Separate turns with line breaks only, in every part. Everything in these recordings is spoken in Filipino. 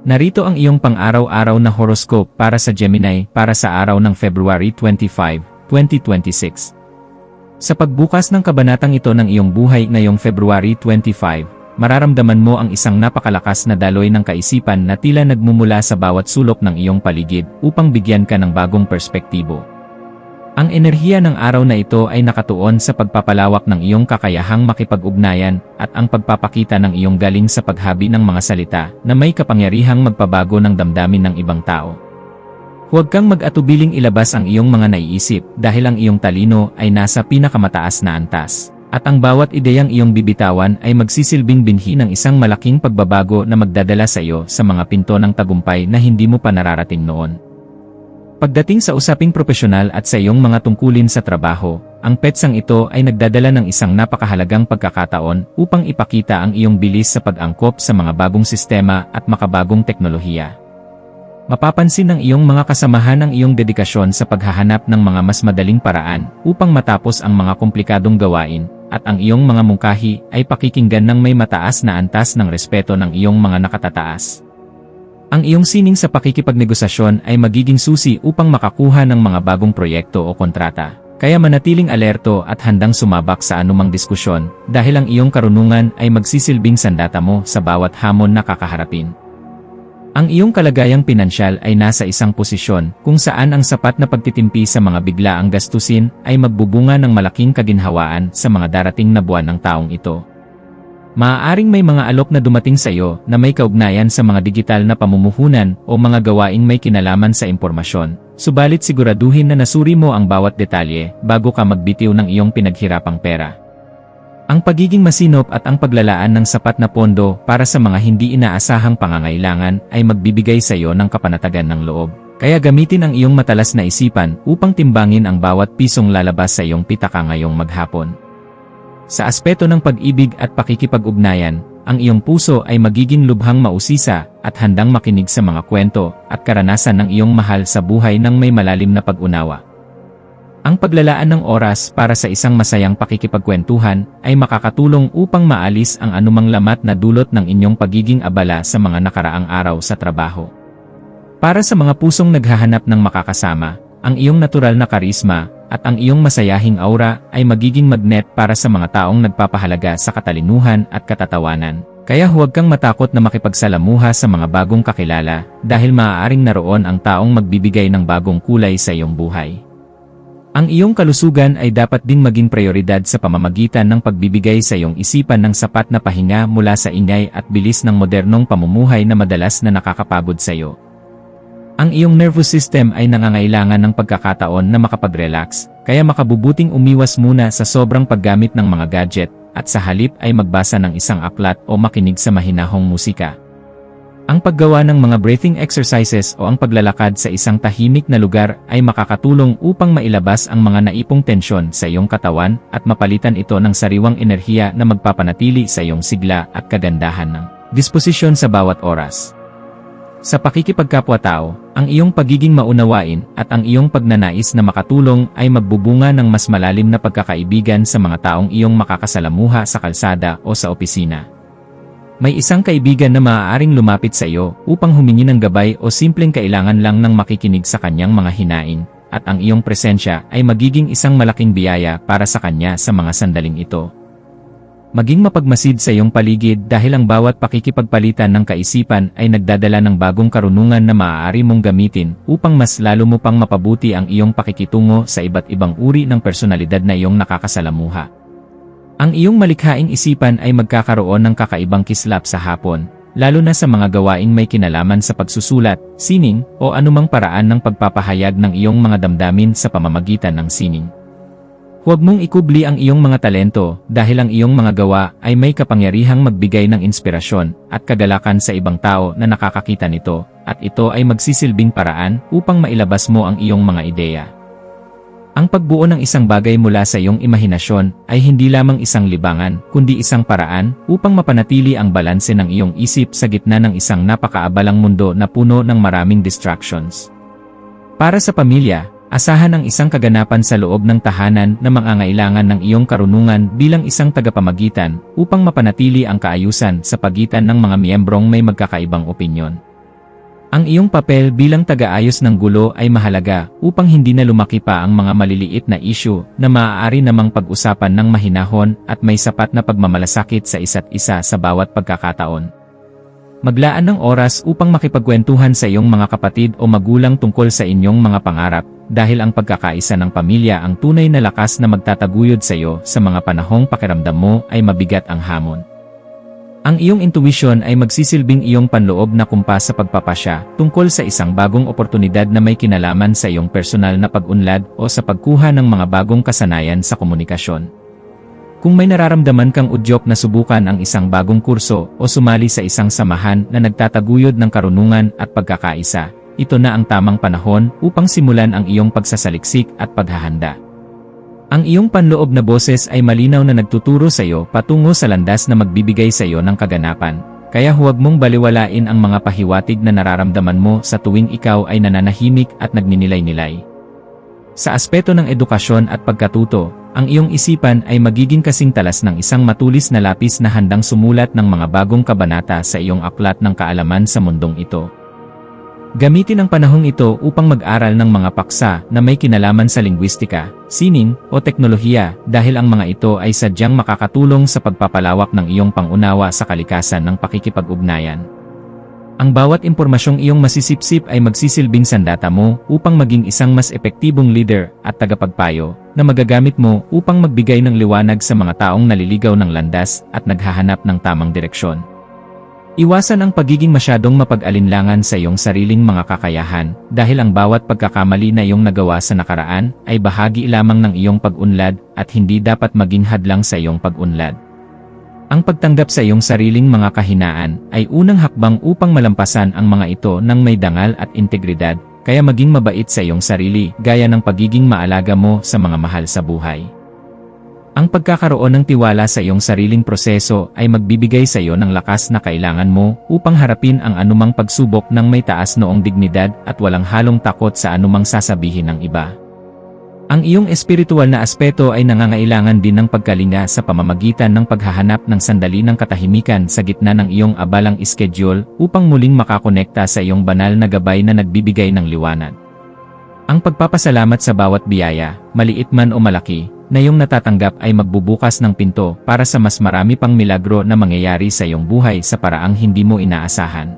Narito ang iyong pang-araw-araw na horoscope para sa Gemini para sa araw ng February 25, 2026. Sa pagbukas ng kabanatang ito ng iyong buhay ngayong February 25, mararamdaman mo ang isang napakalakas na daloy ng kaisipan na tila nagmumula sa bawat sulok ng iyong paligid upang bigyan ka ng bagong perspektibo. Ang enerhiya ng araw na ito ay nakatuon sa pagpapalawak ng iyong kakayahang makipag-ugnayan at ang pagpapakita ng iyong galing sa paghabi ng mga salita na may kapangyarihang magpabago ng damdamin ng ibang tao. Huwag kang mag-atubiling ilabas ang iyong mga naiisip dahil ang iyong talino ay nasa pinakamataas na antas. At ang bawat ideyang iyong bibitawan ay magsisilbing binhi ng isang malaking pagbabago na magdadala sa iyo sa mga pinto ng tagumpay na hindi mo pa nararating noon. Pagdating sa usaping propesyonal at sa iyong mga tungkulin sa trabaho, ang petsang ito ay nagdadala ng isang napakahalagang pagkakataon upang ipakita ang iyong bilis sa pag-angkop sa mga bagong sistema at makabagong teknolohiya. Mapapansin ng iyong mga kasamahan ang iyong dedikasyon sa paghahanap ng mga mas madaling paraan upang matapos ang mga komplikadong gawain, at ang iyong mga mungkahi ay pakikinggan ng may mataas na antas ng respeto ng iyong mga nakatataas. Ang iyong sining sa pakikipagnegosasyon ay magiging susi upang makakuha ng mga bagong proyekto o kontrata. Kaya manatiling alerto at handang sumabak sa anumang diskusyon dahil ang iyong karunungan ay magsisilbing sandata mo sa bawat hamon na kakaharapin. Ang iyong kalagayang pinansyal ay nasa isang posisyon kung saan ang sapat na pagtitimpi sa mga biglaang gastusin ay magbubunga ng malaking kaginhawaan sa mga darating na buwan ng taong ito. Maaaring may mga alok na dumating sa iyo na may kaugnayan sa mga digital na pamumuhunan o mga gawaing may kinalaman sa impormasyon, subalit siguraduhin na nasuri mo ang bawat detalye bago ka magbitiw ng iyong pinaghirapang pera. Ang pagiging masinop at ang paglalaan ng sapat na pondo para sa mga hindi inaasahang pangangailangan ay magbibigay sa iyo ng kapanatagan ng loob. Kaya gamitin ang iyong matalas na isipan upang timbangin ang bawat pisong lalabas sa iyong pitaka ngayong maghapon. Sa aspeto ng pag-ibig at pakikipag-ugnayan, ang iyong puso ay magiging lubhang mausisa at handang makinig sa mga kwento at karanasan ng iyong mahal sa buhay ng may malalim na pag-unawa. Ang paglalaan ng oras para sa isang masayang pakikipagkwentuhan ay makakatulong upang maalis ang anumang lamat na dulot ng inyong pagiging abala sa mga nakaraang araw sa trabaho. Para sa mga pusong naghahanap ng makakasama, ang iyong natural na karisma at ang iyong masayahing aura ay magiging magnet para sa mga taong nagpapahalaga sa katalinuhan at katatawanan. Kaya huwag kang matakot na makipagsalamuha sa mga bagong kakilala dahil maaaring naroon ang taong magbibigay ng bagong kulay sa iyong buhay. Ang iyong kalusugan ay dapat ding maging prioridad sa pamamagitan ng pagbibigay sa iyong isipan ng sapat na pahinga mula sa ingay at bilis ng modernong pamumuhay na madalas na nakakapagod sa iyo. Ang iyong nervous system ay nangangailangan ng pagkakataon na makapag-relax, kaya makabubuting umiwas muna sa sobrang paggamit ng mga gadget, at sa halip ay magbasa ng isang aklat o makinig sa mahinahong musika. Ang paggawa ng mga breathing exercises o ang paglalakad sa isang tahimik na lugar ay makakatulong upang mailabas ang mga naipong tensyon sa iyong katawan at mapalitan ito ng sariwang enerhiya na magpapanatili sa iyong sigla at kagandahan ng disposisyon sa bawat oras. Sa pakikipagkapwa-tao, ang iyong pagiging maunawain at ang iyong pagnanais na makatulong ay magbubunga ng mas malalim na pagkakaibigan sa mga taong iyong makakasalamuha sa kalsada o sa opisina. May isang kaibigan na maaaring lumapit sa iyo upang humingi ng gabay o simpleng kailangan lang ng makikinig sa kanyang mga hinaing, at ang iyong presensya ay magiging isang malaking biyaya para sa kanya sa mga sandaling ito. Maging mapagmasid sa iyong paligid dahil ang bawat pakikipagpalitan ng kaisipan ay nagdadala ng bagong karunungan na maaari mong gamitin upang mas lalo mo pang mapabuti ang iyong pakikitungo sa iba't ibang uri ng personalidad na iyong nakakasalamuha. Ang iyong malikhaing isipan ay magkakaroon ng kakaibang kislap sa hapon, lalo na sa mga gawaing may kinalaman sa pagsusulat, sining, o anumang paraan ng pagpapahayag ng iyong mga damdamin sa pamamagitan ng sining. Huwag mong ikubli ang iyong mga talento dahil ang iyong mga gawa ay may kapangyarihang magbigay ng inspirasyon at kagalakan sa ibang tao na nakakakita nito, at ito ay magsisilbing paraan upang mailabas mo ang iyong mga ideya. Ang pagbuo ng isang bagay mula sa iyong imahinasyon ay hindi lamang isang libangan, kundi isang paraan upang mapanatili ang balanse ng iyong isip sa gitna ng isang napakaabalang mundo na puno ng maraming distractions. Para sa pamilya, asahan ang isang kaganapan sa loob ng tahanan na mangangailangan ng iyong karunungan bilang isang tagapamagitan upang mapanatili ang kaayusan sa pagitan ng mga miyembrong may magkakaibang opinyon. Ang iyong papel bilang taga-ayos ng gulo ay mahalaga upang hindi na lumaki pa ang mga maliliit na issue na maaari namang pag-usapan ng mahinahon at may sapat na pagmamalasakit sa isa't isa sa bawat pagkakataon. Maglaan ng oras upang makipagkwentuhan sa iyong mga kapatid o magulang tungkol sa inyong mga pangarap, dahil ang pagkakaisa ng pamilya ang tunay na lakas na magtataguyod sa iyo sa mga panahong pakiramdam mo ay mabigat ang hamon. Ang iyong intuition ay magsisilbing iyong panloob na kumpas sa pagpapasya tungkol sa isang bagong oportunidad na may kinalaman sa iyong personal na pag-unlad o sa pagkuha ng mga bagong kasanayan sa komunikasyon. Kung may nararamdaman kang udyok na subukan ang isang bagong kurso o sumali sa isang samahan na nagtataguyod ng karunungan at pagkakaisa, ito na ang tamang panahon upang simulan ang iyong pagsasaliksik at paghahanda. Ang iyong panloob na boses ay malinaw na nagtuturo sa iyo patungo sa landas na magbibigay sa iyo ng kaganapan, kaya huwag mong baliwalain ang mga pahiwatig na nararamdaman mo sa tuwing ikaw ay nananahimik at nagninilay-nilay. Sa aspeto ng edukasyon at pagkatuto, ang iyong isipan ay magiging kasing talas ng isang matulis na lapis na handang sumulat ng mga bagong kabanata sa iyong aklat ng kaalaman sa mundong ito. Gamitin ang panahong ito upang mag-aral ng mga paksa na may kinalaman sa lingwistika, sining, o teknolohiya dahil ang mga ito ay sadyang makakatulong sa pagpapalawak ng iyong pangunawa sa kalikasan ng pakikipag-ugnayan. Ang bawat impormasyong iyong masisipsip ay magsisilbing sandata mo upang maging isang mas epektibong leader at tagapagpayo na magagamit mo upang magbigay ng liwanag sa mga taong naliligaw ng landas at naghahanap ng tamang direksyon. Iwasan ang pagiging masyadong mapag-alinlangan sa iyong sariling mga kakayahan dahil ang bawat pagkakamali na iyong nagawa sa nakaraan ay bahagi lamang ng iyong pag-unlad at hindi dapat maging hadlang sa iyong pag-unlad. Ang pagtanggap sa iyong sariling mga kahinaan ay unang hakbang upang malampasan ang mga ito ng may dangal at integridad, kaya maging mabait sa iyong sarili gaya ng pagiging maalaga mo sa mga mahal sa buhay. Ang pagkakaroon ng tiwala sa iyong sariling proseso ay magbibigay sa iyo ng lakas na kailangan mo upang harapin ang anumang pagsubok ng may taas noong dignidad at walang halong takot sa anumang sasabihin ng iba. Ang iyong espiritual na aspeto ay nangangailangan din ng pagkalinga sa pamamagitan ng paghahanap ng sandali ng katahimikan sa gitna ng iyong abalang schedule upang muling makakonekta sa iyong banal na gabay na nagbibigay ng liwanag. Ang pagpapasalamat sa bawat biyaya, maliit man o malaki, na iyong natatanggap ay magbubukas ng pinto para sa mas marami pang milagro na mangyayari sa iyong buhay sa paraang hindi mo inaasahan.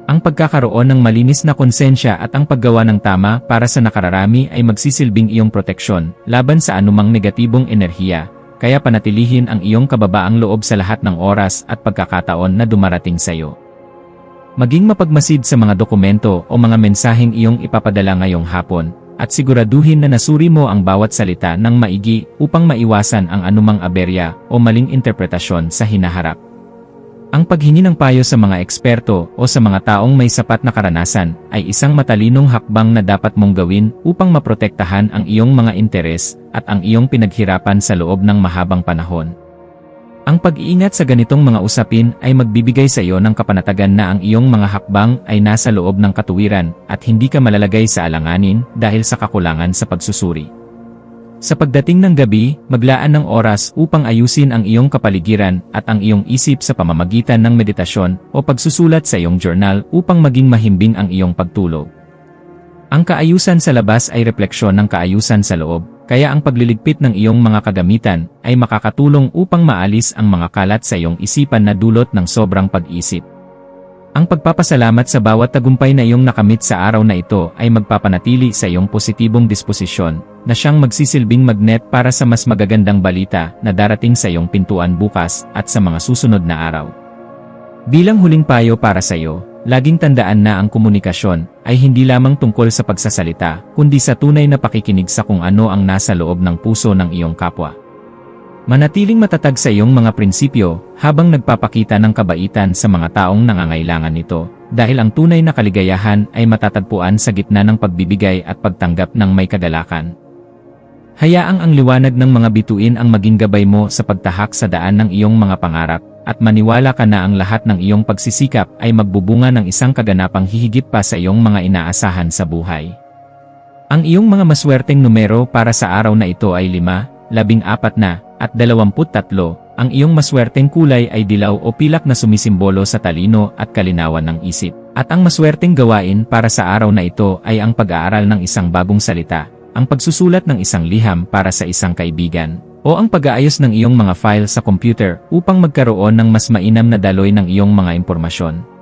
Ang pagkakaroon ng malinis na konsensya at ang paggawa ng tama para sa nakararami ay magsisilbing iyong proteksyon laban sa anumang negatibong enerhiya, kaya panatilihin ang iyong kababaang loob sa lahat ng oras at pagkakataon na dumarating sa iyo. Maging mapagmasid sa mga dokumento o mga mensaheng iyong ipapadala ngayong hapon, at siguraduhin na nasuri mo ang bawat salita ng maigi upang maiwasan ang anumang aberya o maling interpretasyon sa hinaharap. Ang paghingi ng payo sa mga eksperto o sa mga taong may sapat na karanasan ay isang matalinong hakbang na dapat mong gawin upang maprotektahan ang iyong mga interes at ang iyong pinaghirapan sa loob ng mahabang panahon. Ang pag-iingat sa ganitong mga usapin ay magbibigay sa iyo ng kapanatagan na ang iyong mga hakbang ay nasa loob ng katuwiran at hindi ka malalagay sa alanganin dahil sa kakulangan sa pagsusuri. Sa pagdating ng gabi, maglaan ng oras upang ayusin ang iyong kapaligiran at ang iyong isip sa pamamagitan ng meditasyon o pagsusulat sa iyong journal upang maging mahimbing ang iyong pagtulog. Ang kaayusan sa labas ay refleksyon ng kaayusan sa loob, kaya ang pagliligpit ng iyong mga kagamitan ay makakatulong upang maalis ang mga kalat sa iyong isipan na dulot ng sobrang pag-isip. Ang pagpapasalamat sa bawat tagumpay na iyong nakamit sa araw na ito ay magpapanatili sa iyong positibong disposisyon na siyang magsisilbing magnet para sa mas magagandang balita na darating sa iyong pintuan bukas at sa mga susunod na araw. Bilang huling payo para sa iyo, laging tandaan na ang komunikasyon ay hindi lamang tungkol sa pagsasalita, kundi sa tunay na pakikinig sa kung ano ang nasa loob ng puso ng iyong kapwa. Manatiling matatag sa iyong mga prinsipyo habang nagpapakita ng kabaitan sa mga taong nangangailangan nito, dahil ang tunay na kaligayahan ay matatagpuan sa gitna ng pagbibigay at pagtanggap ng may kagalakan. Hayaang ang liwanag ng mga bituin ang maging gabay mo sa pagtahak sa daan ng iyong mga pangarap, at maniwala ka na ang lahat ng iyong pagsisikap ay magbubunga ng isang kaganapang hihigit pa sa iyong mga inaasahan sa buhay. Ang iyong mga maswerteng numero para sa araw na ito ay 5, 14 at 23, Ang iyong maswerteng kulay ay dilaw o pilak na sumisimbolo sa talino at kalinawan ng isip. At ang maswerteng gawain para sa araw na ito ay ang pag-aaral ng isang bagong salita, ang pagsusulat ng isang liham para sa isang kaibigan, o ang pag-aayos ng iyong mga file sa computer upang magkaroon ng mas mainam na daloy ng iyong mga impormasyon.